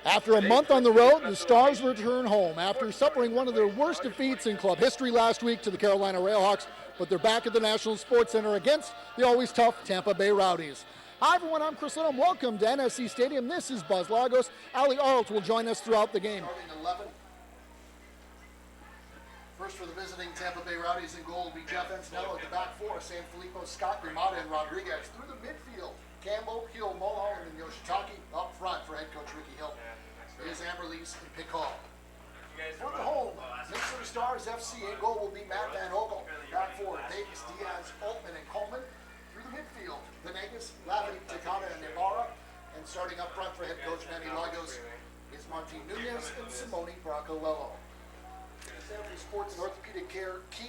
After a month on the road, the Stars return home after suffering one of their worst defeats in club history last week to the Carolina Railhawks, but they're back at the National Sports Center against the always tough Tampa Bay Rowdies. Hi everyone, I'm Chris Lidham. Welcome to NSC Stadium. This is Buzz Lagos. Ali Arlt will join us throughout the game. Starting 11. First for the visiting Tampa Bay Rowdies in goal will be Jeff Antonello at the back four, San Filippo, Scott, Grimata, and Rodriguez. Through the midfield, Campbell, Hill, Mulholland, and Yoshitake. Up front for head coach Ricky Hill is Amberlease and Pickall. For the home, Minnesota Stars FC in goal will be Matt Van Ogle. Back four, Davis, Diaz, Altman, and Coleman. Through the midfield, Venegas, Lavity, Takata, and Ibarra. And starting up front for head coach Manny Lagos is Martin Nunez and Simone Braccolello. Sanford Sports and Orthopedic Care key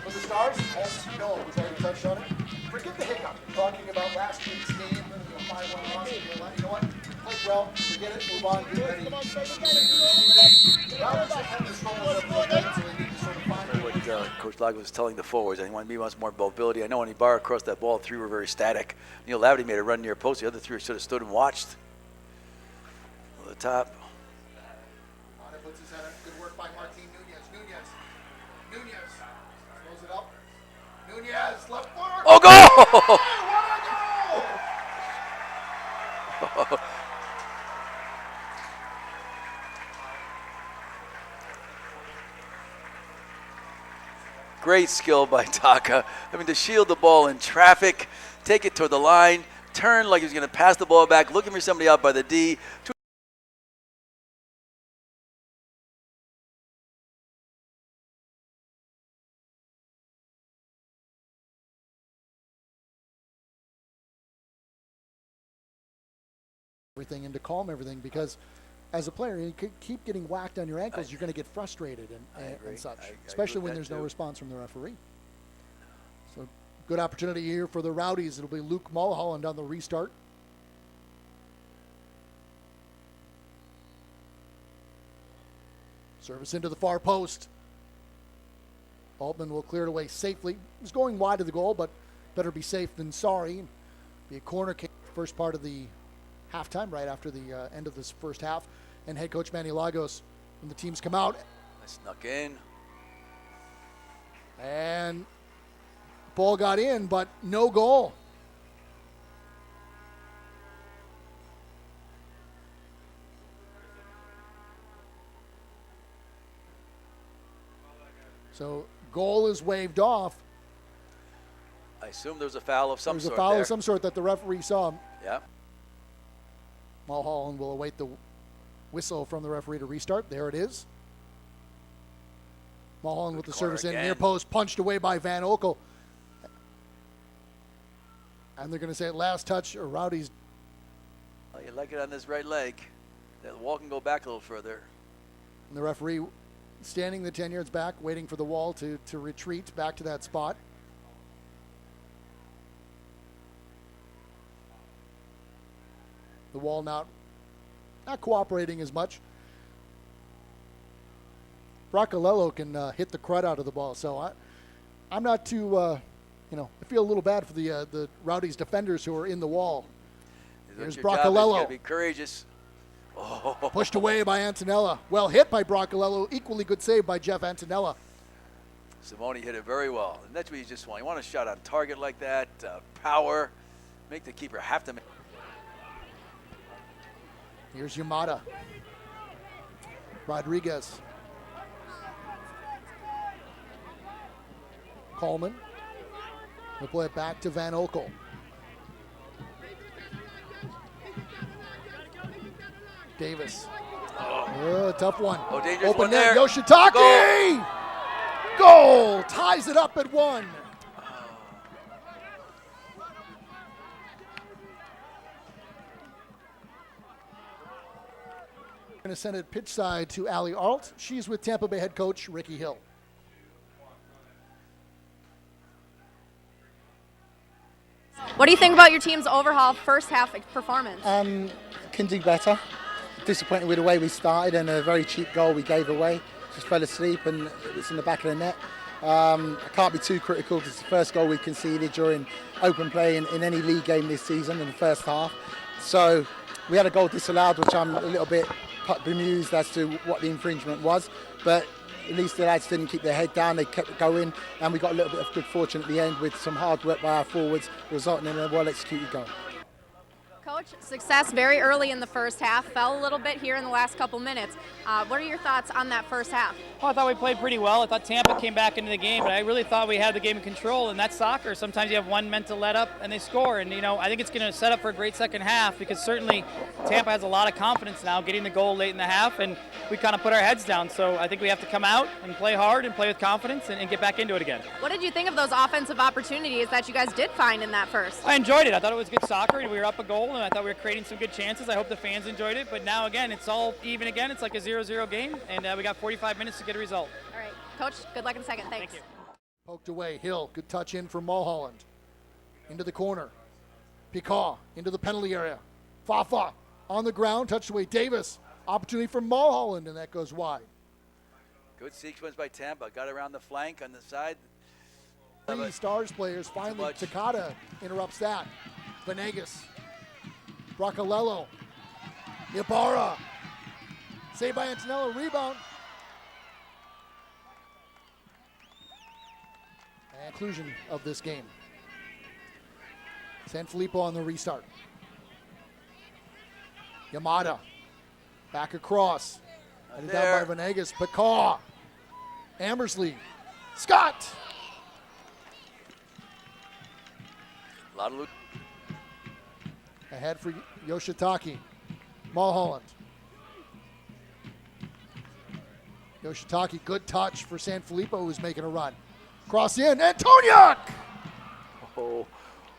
for the Stars. As you know, we've already touched on it. Forget the hiccup. Talking about last week's game, 5-1 loss. You know what? Play well. Forget it. Move on. Get ready. What Coach Lagos was telling the forwards, and he wanted much more mobility. I know when he barred across that ball, three were very static. Lavity made a run near post. The other three should have stood and watched. On the top. Puts his head up. Good work by Martin Nunez. Nunez throws it up. Nunez, left footer. Oh, goal! What a goal! Great skill by Taka. To shield the ball in traffic, take it toward the line, turn like he was going to pass the ball back, looking for somebody out by the D. Everything and to calm everything, because as a player, you could keep getting whacked on your ankles, you're going to get frustrated and such, especially when there's no response from the referee. So good opportunity here for the Rowdies. It'll be Luke Mulholland on the restart. Service into the far post. Altman will clear it away safely. He's going wide of the goal, but better be safe than sorry. Be a corner kick first part of the halftime, right after the end of this first half. And head coach Manny Lagos, when the teams come out. I snuck in. And ball got in, but no goal. So goal is waved off. I assume there's a foul of some sort. There's a foul of some sort that the referee saw. Yeah. Mulholland will await the whistle from the referee to restart. There it is. Mulholland with the service in near post, punched away by Van Ogle. And they're going to say last touch or Rowdies. Well, you like it on this right leg. That wall can go back a little further. And the referee standing the 10 yards back, waiting for the wall to retreat back to that spot. The wall not cooperating as much. Braccolello can hit the crud out of the ball, so I'm not too, I feel a little bad for the Rowdies defenders who are in the wall. Here's Braccolello. Be courageous. Oh. Pushed away by Antonella. Well hit by Braccolello. Equally good save by Jeff Antonella. Simone hit it very well, and that's what you just want. You want a shot on target like that, power, make the keeper have to make. Here's Yamada. Rodriguez. Coleman. We'll play it back to Van Ogle. Davis. Tough one. Oh, dangerous Open one net. there. Yoshitake! Goal! Ties it up at 1. Going to send it pitch side to Ali Arlt. She's with Tampa Bay head coach Ricky Hill. What do you think about your team's overhaul first half performance? Can do better. Disappointed with the way we started and a very cheap goal we gave away. Just fell asleep and it's in the back of the net. I can't be too critical because it's the first goal we conceded during open play in any league game this season in the first half. So we had a goal disallowed, which I'm a little bit bemused as to what the infringement was. But at least the lads didn't keep their head down, they kept it going, and we got a little bit of good fortune at the end with some hard work by our forwards, resulting in a well-executed goal. Coach, success very early in the first half, fell a little bit here in the last couple minutes. What are your thoughts on that first half? Well, I thought we played pretty well. I thought Tampa came back into the game, but I really thought we had the game in control, and that's soccer. Sometimes you have one mental let up and they score, and I think it's going to set up for a great second half because certainly Tampa has a lot of confidence now getting the goal late in the half, and we kind of put our heads down. So I think we have to come out and play hard and play with confidence and get back into it again. What did you think of those offensive opportunities that you guys did find in that first? I enjoyed it. I thought it was good soccer, and we were up a goal, and I thought we were creating some good chances. I hope the fans enjoyed it, but now again, it's all even again. It's like a 0-0 game, and we got 45 minutes to get a result. All right, Coach, good luck in the second. Thanks. Thank you. Poked away, Hill, good touch in from Mulholland. Into the corner. Picard into the penalty area. Fafa on the ground, touched away Davis. Opportunity for Mulholland, and that goes wide. Good sequence by Tampa. Got around the flank on the side. Three Stars players, finally Takata interrupts that. Venegas. Bracalello. Ibarra. Saved by Antonello, rebound. And conclusion of this game. Sanfilippo on the restart. Yamada. Back across. Headed down by Venegas. Picard. Amersley. Scott. A lot of Ahead for Yoshitaki. Mulholland. Yoshitaki, good touch for Sanfilippo, who's making a run. Cross in, Antoniuk!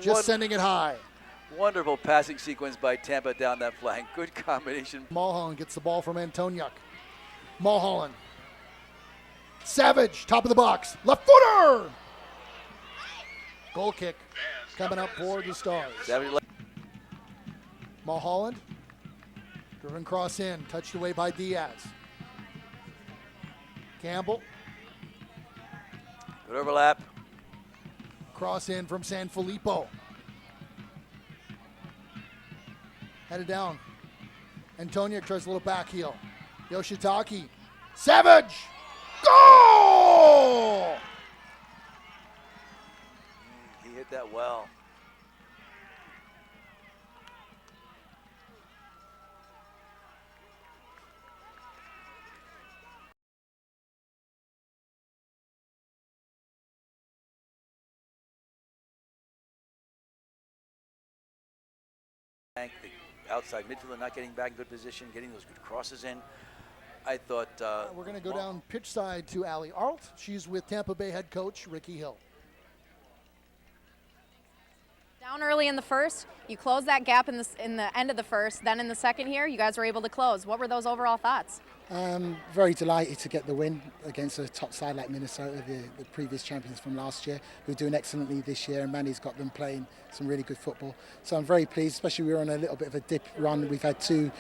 Just sending it high. Wonderful passing sequence by Tampa down that flank. Good combination. Mulholland gets the ball from Antoniuk. Mulholland. Savage, top of the box. Left footer! Goal kick coming up for the Stars. Mulholland. Driven cross in, touched away by Diaz. Campbell. Good overlap. Cross in from Sanfilippo. Headed down. Antoniuk tries a little back heel. Yoshitaki. Savage! Goal! He hit that well. The outside midfielder not getting back in good position, getting those good crosses in. I thought... we're going to go down pitch side to Allie Arlt. She's with Tampa Bay head coach Ricky Hill. Down early in the first, you closed that gap in the end of the first. Then in the second here, you guys were able to close. What were those overall thoughts? Very delighted to get the win against a top side like Minnesota, the previous champions from last year, who are doing excellently this year, and Manny's got them playing some really good football. So I'm very pleased, especially we were on a little bit of a dip run. We've had two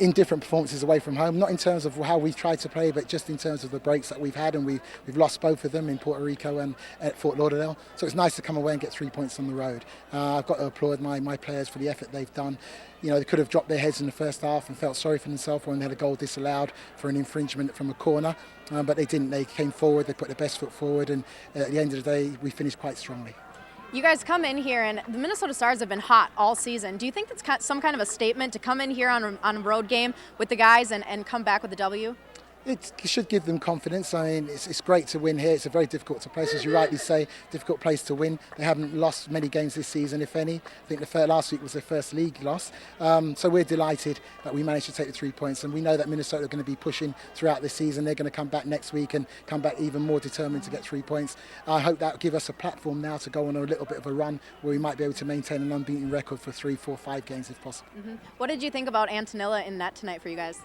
indifferent performances away from home, not in terms of how we've tried to play, but just in terms of the breaks that we've had, and we've lost both of them in Puerto Rico and at Fort Lauderdale. So it's nice to come away and get 3 points on the road. I've got to applaud my players for the effort they've done. They could have dropped their heads in the first half and felt sorry for themselves when they had a goal disallowed for an infringement from a corner, but they didn't. They came forward, they put their best foot forward, and at the end of the day, we finished quite strongly. You guys come in here, and the Minnesota Stars have been hot all season. Do you think that's some kind of a statement to come in here on a road game with the guys and come back with a W? It should give them confidence. I mean, it's great to win here. It's a very difficult place, as you rightly say, difficult place to win. They haven't lost many games this season, if any. I think last week was their first league loss. So we're delighted that we managed to take the 3 points, and we know that Minnesota are going to be pushing throughout the season. They're going to come back next week and come back even more determined to get 3 points. I hope that will give us a platform now to go on a little bit of a run where we might be able to maintain an unbeaten record for 3, 4, 5 games if possible. Mm-hmm. What did you think about Antonella in net tonight for you guys?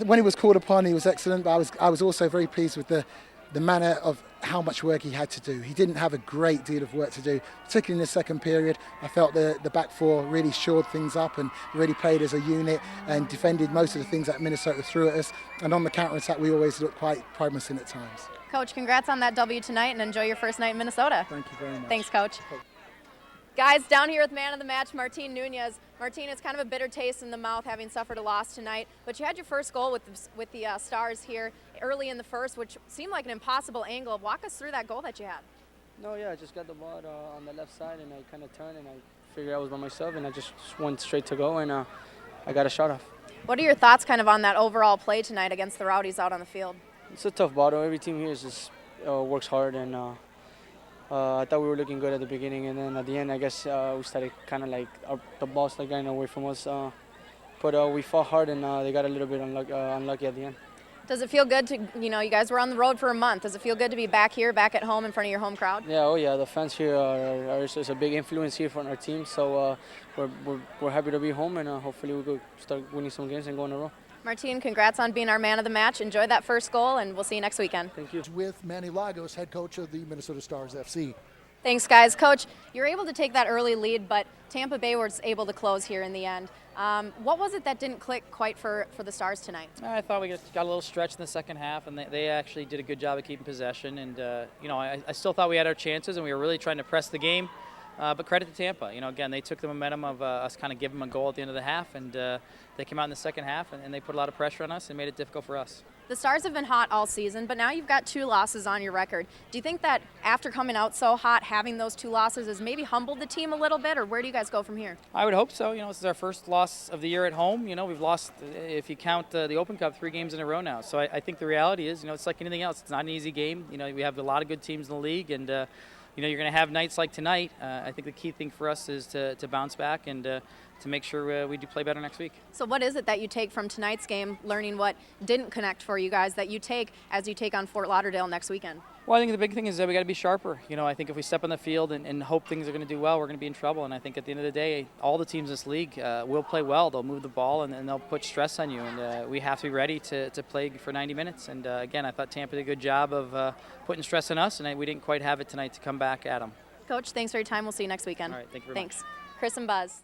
When he was called upon, he was excellent, but I was also very pleased with the manner of how much work he had to do. He didn't have a great deal of work to do, particularly in the second period. I felt the back four really shored things up and really played as a unit and defended most of the things that Minnesota threw at us. And on the counter-attack, we always looked quite promising at times. Coach, congrats on that W tonight, and enjoy your first night in Minnesota. Thank you very much. Thanks, Coach. Guys, down here with man of the match, Martin Nunez. Martin, it's kind of a bitter taste in the mouth having suffered a loss tonight, but you had your first goal with the Stars here early in the first, which seemed like an impossible angle. Walk us through that goal that you had. No, yeah, I just got the ball on the left side, and I kind of turned, and I figured I was by myself, and I just went straight to go, and I got a shot off. What are your thoughts kind of on that overall play tonight against the Rowdies out on the field? It's a tough battle. Every team here is just works hard, and I thought we were looking good at the beginning, and then at the end, I guess we started kind of like the ball started getting away from us. But we fought hard, and they got a little bit unlucky at the end. Does it feel good to, you guys were on the road for a month. Does it feel good to be back here, back at home in front of your home crowd? Yeah, oh yeah, the fans here are is a big influence here for our team. So we're happy to be home, and hopefully we could start winning some games and go in a row. Martin, congrats on being our man of the match. Enjoy that first goal, and we'll see you next weekend. Thank you. With Manny Lagos, head coach of the Minnesota Stars FC. Thanks, guys. Coach, you're able to take that early lead, but Tampa Bay was able to close here in the end. What was it that didn't click quite for the Stars tonight? I thought we got a little stretch in the second half, and they actually did a good job of keeping possession. And I still thought we had our chances, and we were really trying to press the game. But credit to Tampa. Again, they took the momentum of us kind of giving them a goal at the end of the half, and they came out in the second half, and they put a lot of pressure on us and made it difficult for us. The Stars have been hot all season, but now you've got 2 losses on your record. Do you think that after coming out so hot, having those 2 losses has maybe humbled the team a little bit, or where do you guys go from here? I would hope so. This is our first loss of the year at home. We've lost, if you count the Open Cup, 3 games in a row now. So I think the reality is, it's like anything else. It's not an easy game. We have a lot of good teams in the league, and you're going to have nights like tonight. I think the key thing for us is to bounce back and to make sure we do play better next week. So what is it that you take from tonight's game, learning what didn't connect for you guys, that you take as you take on Fort Lauderdale next weekend? Well, I think the big thing is that we got to be sharper. I think if we step on the field and hope things are going to do well, we're going to be in trouble. And I think at the end of the day, all the teams in this league will play well. They'll move the ball and they'll put stress on you. And we have to be ready to play for 90 minutes. And again, I thought Tampa did a good job of putting stress on us, and we didn't quite have it tonight to come back at them. Coach, thanks for your time. We'll see you next weekend. All right, thank you very much. Thanks. Chris and Buzz.